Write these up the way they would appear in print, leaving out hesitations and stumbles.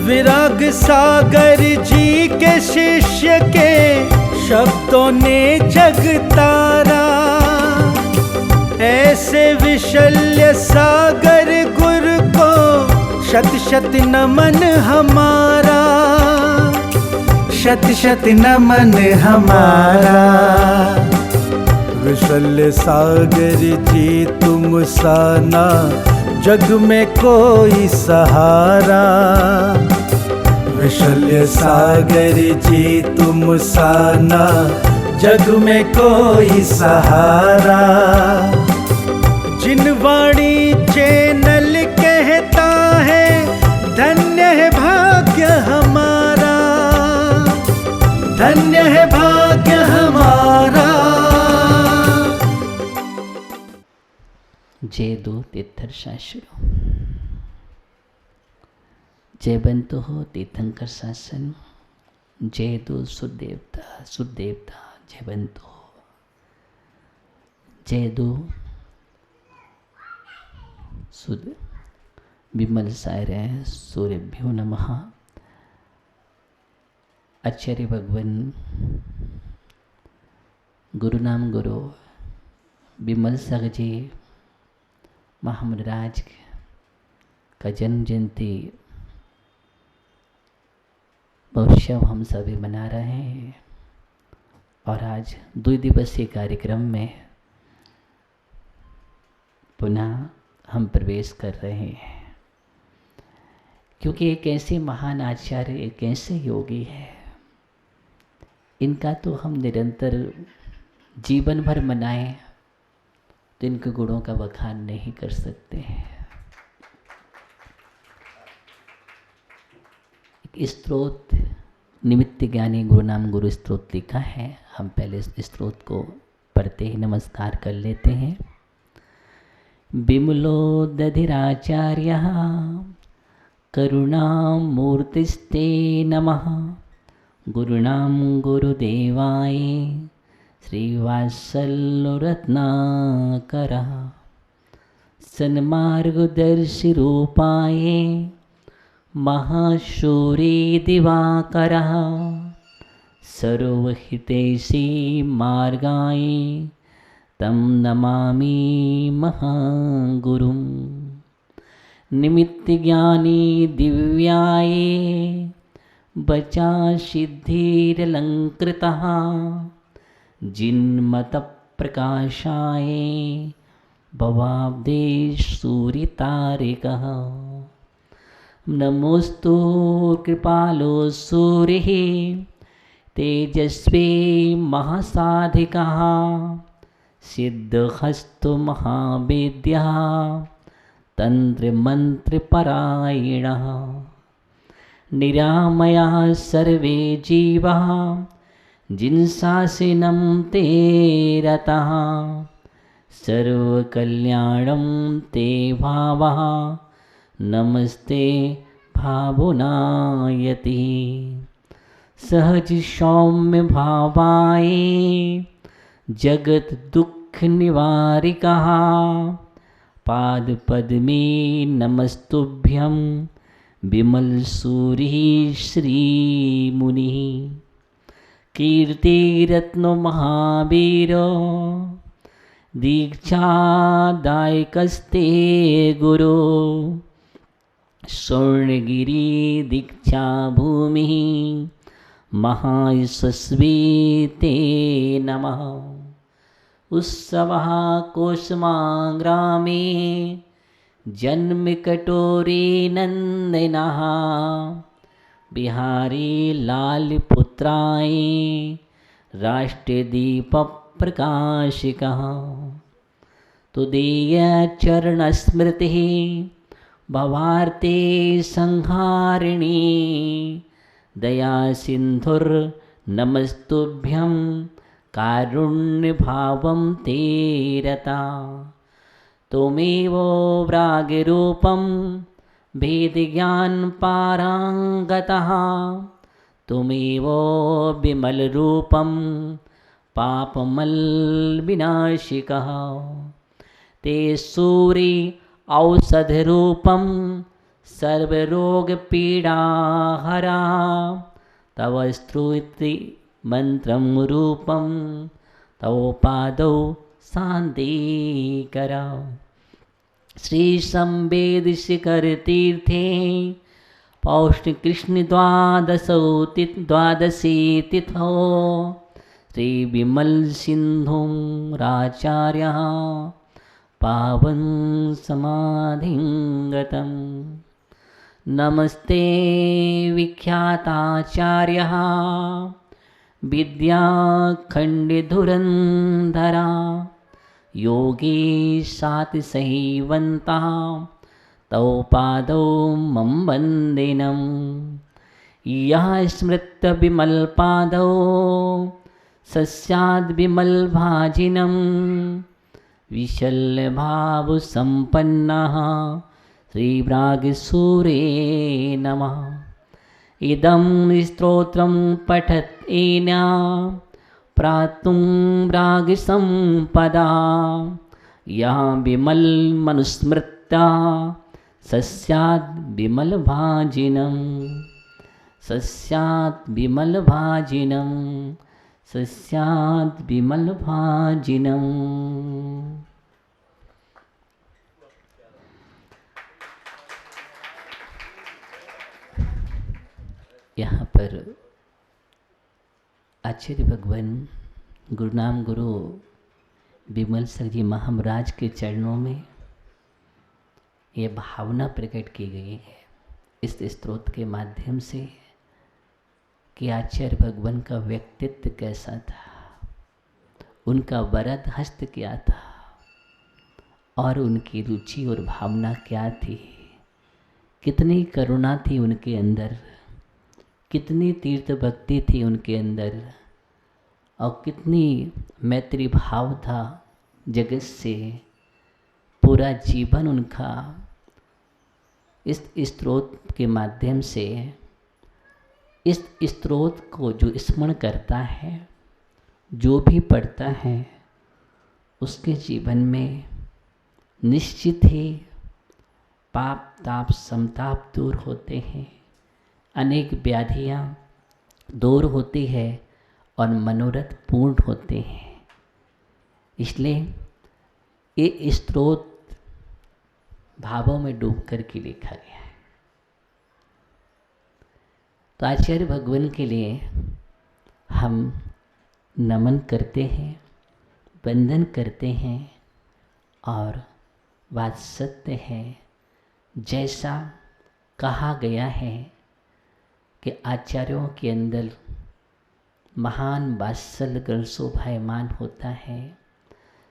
विराग सागर जी के शिष्य के शब्दों ने जग तारा। ऐसे विशल्य सागर गुरु को शत शत नमन हमारा, शत शत नमन हमारा। विशल्य सागर जी तुम सा ना जग में कोई सहारा। विशल्य सागर जी तुम सा ना जग में कोई सहारा। जिन वाणी चैनल कहता है धन्य है भाग्य हमारा, धन्य है भाग्य हमारा। जय दो तीर्थर शास्त्रों, जय बंतो हो तीर्थंकर शासन। जय दो सुदेवता सुदेवता जय बंतो हो। जय दो सुद विमल सायरे सूर्यभ्यो नमः। आचार्य भगवान गुरु नाम गुरु विमल सागर जी महामराज का जन्म जयंती महोत्सव हम सभी मना रहे हैं। और आज 2 दिवसीय कार्यक्रम में पुनः हम प्रवेश कर रहे हैं, क्योंकि एक ऐसे महान आचार्य, एक ऐसे योगी है, इनका तो हम निरंतर जीवन भर मनाएं तो इनके गुणों का बखान नहीं कर सकते हैं। एक स्त्रोत निमित्त ज्ञानी गुरु नाम गुरु स्त्रोत लिखा है। हम पहले इस स्त्रोत को पढ़ते ही नमस्कार कर लेते हैं। विमलो दधिराचार्य करुणामूर्तिस्ते नमः। गुरुणाम गुरुदेवाय श्रीवात्सल्यरत्नाकरः। सन्मार्गदर्शिरूपाय महाशौरी दिवाकरः। सर्वहितैषी मार्गाय तं नमामि महागुरुं। निमित्तज्ञानी दिव्याय वचा सिद्धिरलङ्कृतः। जिन्मतप्रकाशाय भवाब्दे सूर्यतारिकः। नमोस्तु कृपालो सूर्यः तेजस्वी महासाधिकः। सिद्धहस्तो महावेद्यः तन्त्रमन्त्रपरायणः। निरामयाः सर्वे जीवाः जिन्शासनं ते रतः। सर्वकल्याणं ते भावः नमस्ते भावुनायति। सहज सौम्य भावाय जगत दुख निवारिकः। पादपद्मे नमस्तुभ्यं विमल सूरि श्रीमुनिः। कीर्तिरत्नो महावीरो दीक्षादायकस्ते गुरु। स्वर्णगिरि दीक्षा भूमिः महायशस्वी ते नमः। उत्सवः कोसमाग्रामे जन्मकटोरी नन्दनः। बिहारी लाल पुत्राय राष्ट्रदीपप्रकाशिकः। तुदीय चरणस्मृतिः भवार्ते संहारिणी। दया सिन्धुर्नमस्तुभ्यं कारुण्यभावं ते रता। त्वमेव व्रागरूपं भेदज्ञानपाराङ्गतः। त्वमेव विमलरूपं पापमलविनाशिकः। ते सूरि औषधरूपं सर्वरोग पीड़ा हरा तव स्तुति मंत्रम रूपम तव पादौ शांति करा। श्री संवेद शिखर तीर्थे पौष्टिक कृष्ण द्वादशी तिथौ श्री विमल सिंधुं राचार्य पावन समाधिं गतम्। नमस्ते विख्याताचार्यः विद्याखण्डधुरन्धरा योगीशातिसैवन्ता तौ पादौ मम वन्दिनं। यः स्मृत्य विमलपादौ सस्याद्विमलभाजिनं विशल्यभावसम्पन्नः श्रीव्रागसूरे नमः। इदं स्तोत्रं पठत् येना प्रातुं व्रागसम्पदा यः विमलमनुस्मृत्या सस्याद् विमलभाजिनं सस्याद् विमलभाजिनं सस्याद् विमलभाजिनं। यहाँ पर आचार्य भगवान गुरुनाम गुरु विमल सर जी महाराज के चरणों में ये भावना प्रकट की गई है इस स्तोत्र के माध्यम से कि आचार्य भगवान का व्यक्तित्व कैसा था, उनका वरद हस्त क्या था और उनकी रुचि और भावना क्या थी, कितनी करुणा थी उनके अंदर, कितनी तीर्थ भक्ति थी उनके अंदर और कितनी मैत्री भाव था जगत से। पूरा जीवन उनका इस स्तोत्र के माध्यम से, इस स्तोत्र को जो स्मरण करता है, जो भी पढ़ता है, उसके जीवन में निश्चित ही पाप ताप संताप दूर होते हैं, अनेक व्याधियाँ दूर होती है और मनोरथ पूर्ण होते हैं। इसलिए ये स्तोत्र भावों में डूब कर के लिखा गया है। तो आचार्य भगवान के लिए हम नमन करते हैं, वंदन करते हैं और बात सत्य है जैसा कहा गया है कि आचार्यों के अंदर महान वात्सल्य गुण शोभायमान होता है।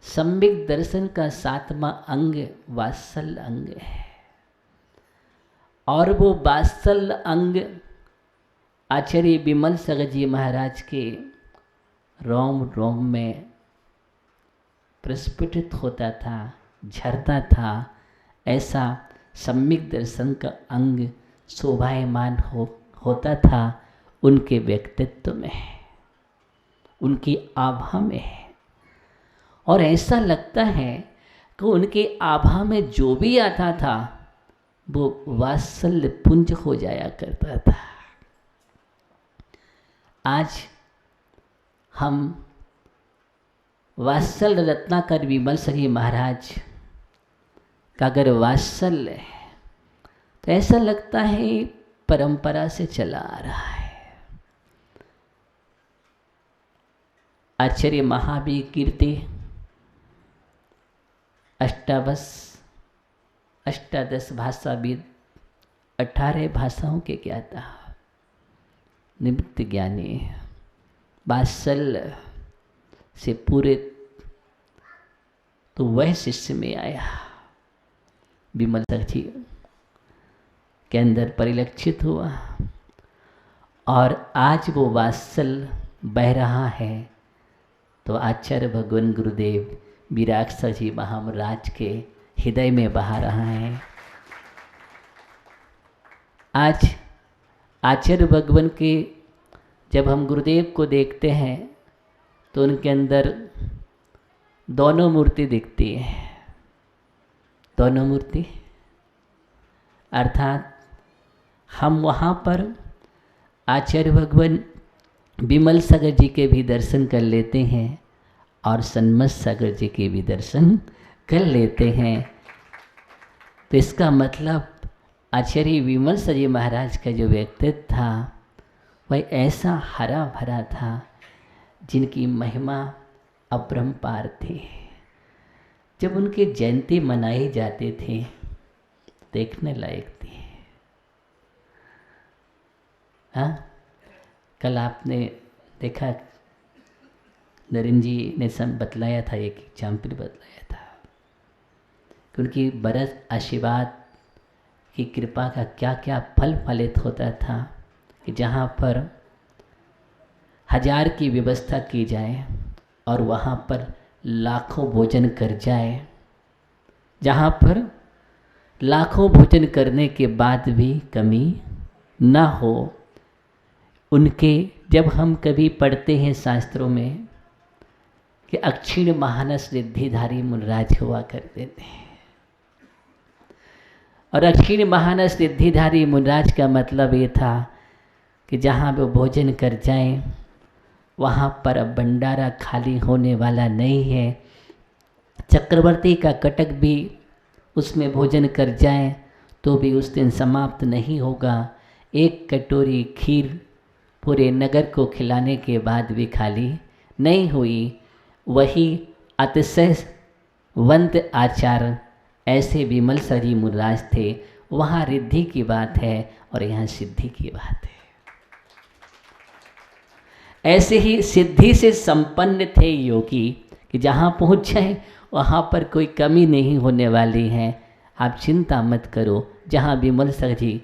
सम्यक दर्शन का 7वां अंग वात्सल्य अंग है और वो वात्सल्य अंग आचार्य विमल सर जी महाराज के रोम रोम में प्रस्फुटित होता था, झरता था। ऐसा सम्यक दर्शन का अंग शोभायमान होता था उनके व्यक्तित्व में, उनकी आभा में है। और ऐसा लगता है कि उनके आभा में जो भी आता था वो वात्सल्य पुंज हो जाया करता था। आज हम वात्सल्य रत्नाकर विमल सर जी महाराज का अगर वात्सल्य है तो ऐसा लगता है परंपरा से चला आ रहा है। आचार्य महावीर कीर्ति अष्टादश भाषाविद, 18 भाषाओं के ज्ञाता, निमित्त ज्ञानी, वात्सल्य से पूरे, तो वह शिष्य में आया विमल सर जी के अंदर परिलक्षित हुआ और आज वो वात्सल्य बह रहा है। तो आचार्य भगवान गुरुदेव विराट सर जी महाराज के हृदय में बहा रहा है। आज आचार्य भगवान के जब हम गुरुदेव को देखते हैं तो उनके अंदर दोनों मूर्ति दिखती है। दोनों मूर्ति, अर्थात हम वहाँ पर आचार्य भगवान विमल सागर जी के भी दर्शन कर लेते हैं और सन्मत सागर जी के भी दर्शन कर लेते हैं। तो इसका मतलब आचार्य विमल सागर जी महाराज का जो व्यक्तित्व था वह ऐसा हरा भरा था जिनकी महिमा अपरंपार थी। जब उनके जयंती मनाए जाते थे देखने लायक थी। हाँ, कल आपने देखा नरेंद्र जी ने सब बतलाया था, एक एग्जाम्पल बतलाया था कि उनकी बरस आशीर्वाद की कृपा का क्या क्या फल फलित होता था कि जहाँ पर 1000 की व्यवस्था की जाए और वहाँ पर लाखों भोजन कर जाए, जहाँ पर लाखों भोजन करने के बाद भी कमी ना हो। उनके जब हम कभी पढ़ते हैं शास्त्रों में कि अक्षीण महानस रिद्धिधारी मुनराज हुआ करते थे, और अक्षीण महानस रिद्धिधारी मुनराज का मतलब ये था कि जहाँ वो भोजन कर जाएं वहाँ पर अब भंडारा खाली होने वाला नहीं है। चक्रवर्ती का कटक भी उसमें भोजन कर जाए तो भी उस दिन समाप्त नहीं होगा। एक कटोरी खीर पूरे नगर को खिलाने के बाद भी खाली नहीं हुई। वही अतिशयवंत आचार्य ऐसे विमल सरी मुनराज थे। वहाँ रिद्धि की बात है और यहाँ सिद्धि की बात है। ऐसे ही सिद्धि से संपन्न थे योगी कि जहाँ पहुँच जाए वहाँ पर कोई कमी नहीं होने वाली है। आप चिंता मत करो, जहाँ विमल सर जी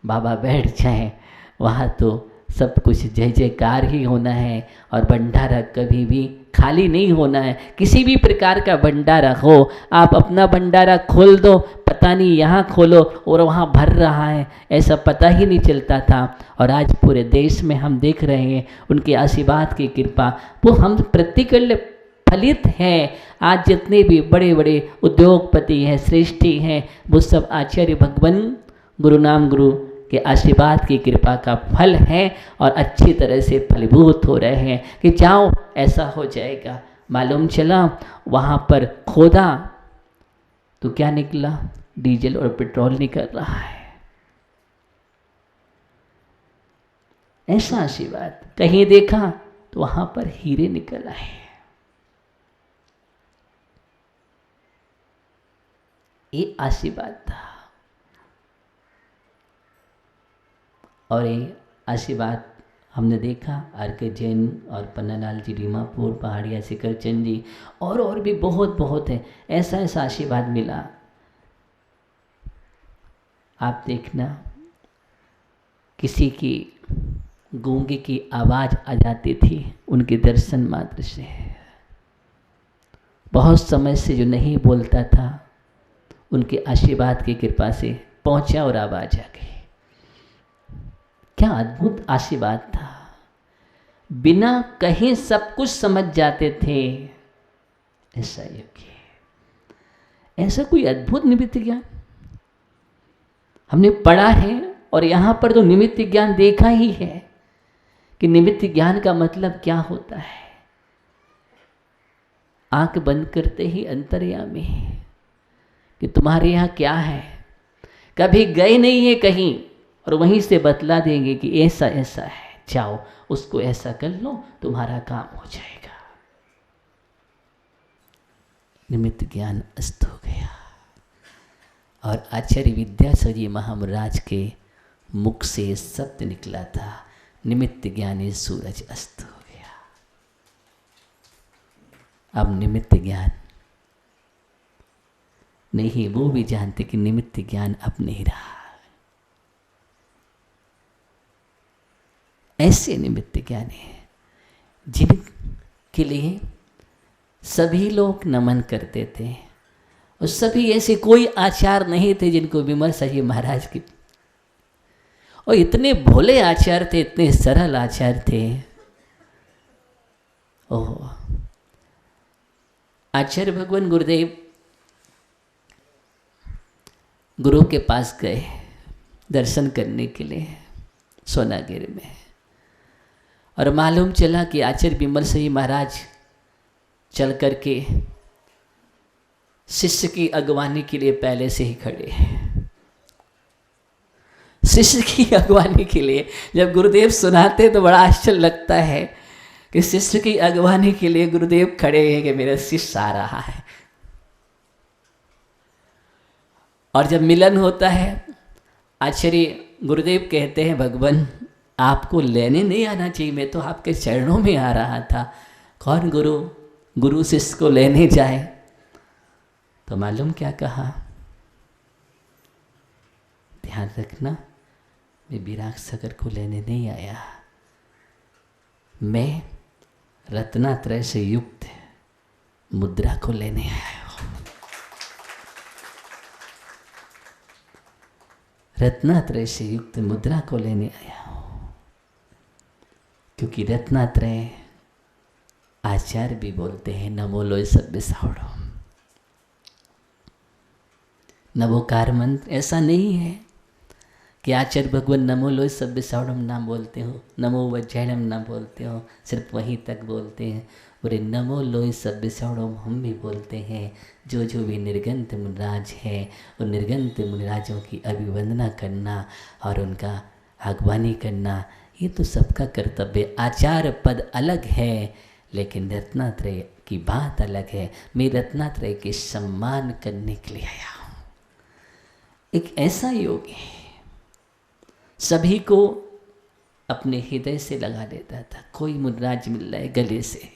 बाबा बैठ जाएं वहाँ तो सब कुछ जय जयकार ही होना है और भंडारा कभी भी खाली नहीं होना है। किसी भी प्रकार का भंडारा हो, आप अपना भंडारा खोल दो, पता नहीं यहाँ खोलो और वहाँ भर रहा है, ऐसा पता ही नहीं चलता था। और आज पूरे देश में हम देख रहे हैं उनके आशीर्वाद की कृपा, वो हम प्रतिकूल फलित हैं। आज जितने भी बड़े बड़े उद्योगपति हैं, श्रेष्ठी हैं, वो सब आचार्य भगवान गुरु नाम गुरु के आशीर्वाद की कृपा का फल है और अच्छी तरह से फलीभूत हो रहे हैं कि जाओ ऐसा हो जाएगा। मालूम चला वहाँ पर खोदा तो क्या निकला, डीजल और पेट्रोल निकल रहा है। ऐसा आशीर्वाद कहीं देखा तो वहाँ पर हीरे निकल आए। ये आशीर्वाद था। और ये आशीर्वाद हमने देखा आर के जैन और पन्नालाल जी रीमापुर, पहाड़िया शिखरचंद जी और भी बहुत है। ऐसा आशीर्वाद मिला। आप देखना किसी की गूंगे की आवाज़ आ जाती थी उनके दर्शन मात्र से। बहुत समय से जो नहीं बोलता था उनके आशीर्वाद की कृपा से पहुंचा और आवाज़ आ गई। क्या अद्भुत आशीर्वाद था। बिना कहीं सब कुछ समझ जाते थे। ऐसा योगी, ऐसा कोई अद्भुत निमित्त ज्ञान हमने पढ़ा है और यहाँ पर तो निमित्त ज्ञान देखा ही है कि निमित्त ज्ञान का मतलब क्या होता है। आंख बंद करते ही अंतर्यामी कि तुम्हारे यहाँ क्या है, कभी गए नहीं है कहीं और वहीं से बतला देंगे कि ऐसा ऐसा है, जाओ उसको ऐसा कर लो, तुम्हारा काम हो जाएगा। निमित्त ज्ञान अस्त हो गया और आचार्य विद्यासागर जी महाराज के मुख से शब्द निकला था, निमित्त ज्ञानी सूरज अस्त हो गया। अब निमित्त ज्ञान नहीं, वो भी जानते कि निमित्त ज्ञान अब नहीं रहा। ऐसे निमित्त ज्ञानी हैं जिनके लिए सभी लोग नमन करते थे और सभी ऐसे कोई आचार्य नहीं थे जिनको विमल सागर महाराज की, और इतने भोले आचार्य थे, इतने सरल आचार्य थे। ओह, आचार्य भगवान गुरुदेव गुरु के पास गए दर्शन करने के लिए सोनागिर में। और मालूम चला कि आचार्य विमल सिंह महाराज चल करके शिष्य की अगवानी के लिए पहले से ही खड़े हैं। शिष्य की अगवानी के लिए जब गुरुदेव सुनाते तो बड़ा आश्चर्य लगता है कि शिष्य की अगवानी के लिए गुरुदेव खड़े हैं कि मेरा शिष्य आ रहा है। और जब मिलन होता है आचार्य गुरुदेव कहते हैं भगवान आपको लेने नहीं आना चाहिए, मैं तो आपके चरणों में आ रहा था। कौन गुरु शिष्य को लेने जाए? तो मालूम क्या कहा? ध्यान रखना, मैं विराग सागर को लेने नहीं आया, मैं रत्नात्रय से युक्त मुद्रा को लेने आया हूं। रत्नात्रय से युक्त मुद्रा को लेने आया हूं, क्योंकि रत्नात्रय आचार्य भी बोलते हैं नमो लोय सभ्य सावड़ो। नमोकार मंत्र ऐसा नहीं है कि आचार्य भगवान नमो लोय सभ्य सावड़म नाम बोलते हो, नमो वज्जैनम नाम बोलते हो, सिर्फ वहीं तक बोलते हैं। बोले नमो लोय सभ्य सावड़म हम भी बोलते हैं। जो जो भी निर्गंत मुनिराज है उन निर्गंत मुनिराजों की अभिवंदना करना और उनका आगवानी करना, ये तो सबका कर्तव्य। आचार्य पद अलग है लेकिन रत्नात्रय की बात अलग है। मैं रत्नात्रय के सम्मान करने के लिए आया हूँ। एक ऐसा योग है सभी को अपने हृदय से लगा लेता था। कोई मुनिराज मिल रहा है गले से,